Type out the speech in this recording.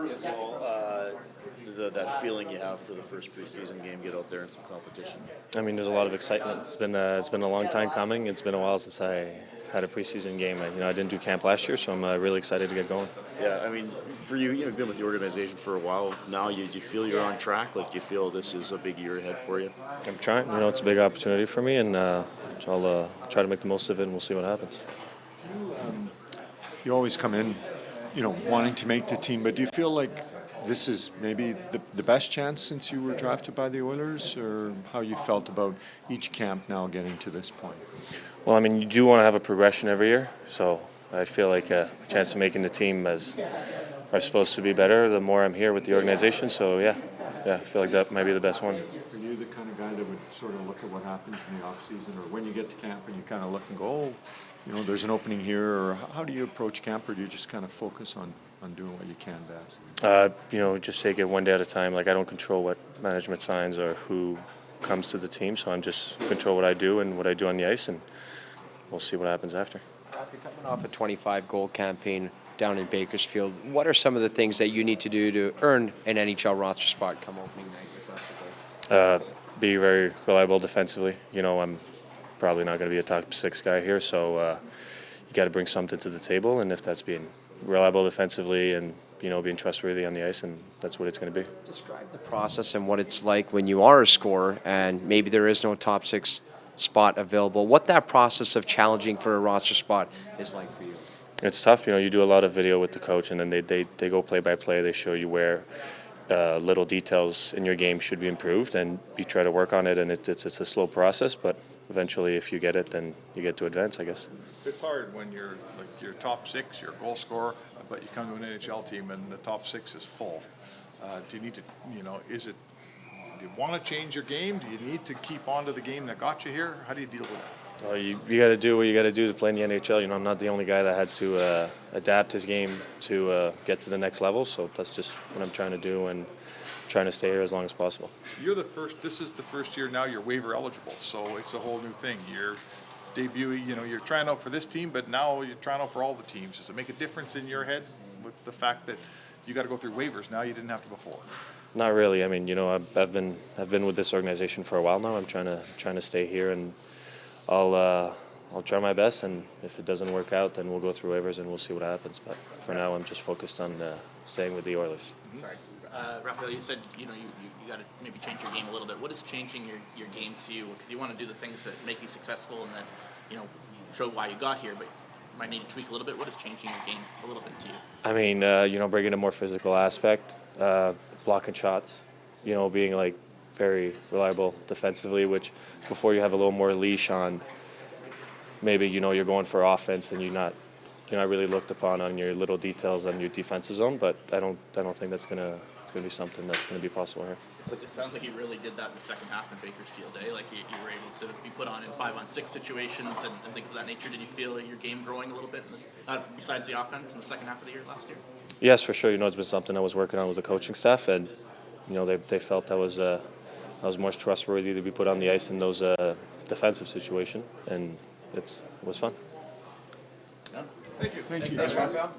First of all, that feeling you have for the first preseason game, get out there in some competition. I mean, there's a lot of excitement. It's been a long time coming. It's been a while since I had a preseason game. I didn't do camp last year, so I'm really excited to get going. Yeah, I mean, for you, you've been with the organization for a while now. Do you feel you're on track? Like, do you feel this is a big year ahead for you? I'm trying. It's a big opportunity for me, and I'll try to make the most of it, and we'll see what happens. You always come in, wanting to make the team, but do you feel like this is maybe the best chance since you were drafted by the Oilers, or how you felt about each camp now getting to this point? Well, I mean, you do want to have a progression every year, so I feel like a chance of making the team are supposed to be better the more I'm here with the organization. So yeah, I feel like that might be the best one. Are you the kind of guy that would sort of look at what happens in the off season, or when you get to camp and you kind of look and go, there's an opening here, or how do you approach camp, or do you just kind of focus on doing what you can best? Just take it one day at a time. Like, I don't control what management signs or who comes to the team, so I'm just control what I do and what I do on the ice, and we'll see what happens after. After coming off a 25-goal campaign down in Bakersfield, what are some of the things that you need to do to earn an NHL roster spot come opening night with us? Be very reliable defensively. I'm probably not going to be a top six guy here, so you got to bring something to the table, and if that's being reliable defensively and being trustworthy on the ice, and that's what it's going to be. Describe the process and what it's like when you are a scorer and maybe there is no top six spot available. What that process of challenging for a roster spot is like for you. It's tough. You do a lot of video with the coach, and then they go play by play. They show you where little details in your game should be improved, and you try to work on it. And it's a slow process, but eventually, if you get it, then you get to advance, I guess. It's hard when you're top six, you're a goal scorer, but you come to an NHL team and the top six is full. Do you need to, do you want to change your game? Do you need to keep on to the game that got you here? How do you deal with that? Well, you got to do what you got to do to play in the NHL. I'm not the only guy that had to adapt his game to get to the next level. So that's just what I'm trying to do, and trying to stay here as long as possible. This is the first year now you're waiver eligible, so it's a whole new thing. You're debuting, you're trying out for this team, but now you're trying out for all the teams. Does it make a difference in your head with the fact that you got to go through waivers now? You didn't have to before. Not really. I mean, I've been with this organization for a while now. I'm trying to stay here, and I'll try my best. And if it doesn't work out, then we'll go through waivers and we'll see what happens. But for now, I'm just focused on staying with the Oilers. Sorry, Raphael, you said you got to maybe change your game a little bit. What is changing your game to you? Because you want to do the things that make you successful and that show why you got here, but you might need to tweak a little bit. What is changing your game a little bit to you? I mean, bringing a more physical aspect, blocking shots, being like very reliable defensively, which before you have a little more leash on, maybe you're going for offense and you're not really looked upon on your little details on your defensive zone. But I don't think it's gonna be something that's gonna be possible here. It sounds like you really did that in the second half in Bakersfield, eh? Like you were able to be put on in 5-on-6 situations and things of that nature. Did you feel your game growing a little bit besides the offense in the second half of the year last year? Yes, for sure. It's been something I was working on with the coaching staff, and they felt I was more trustworthy to be put on the ice in those defensive situations, and it was fun. Thank you. Thanks, Raphael.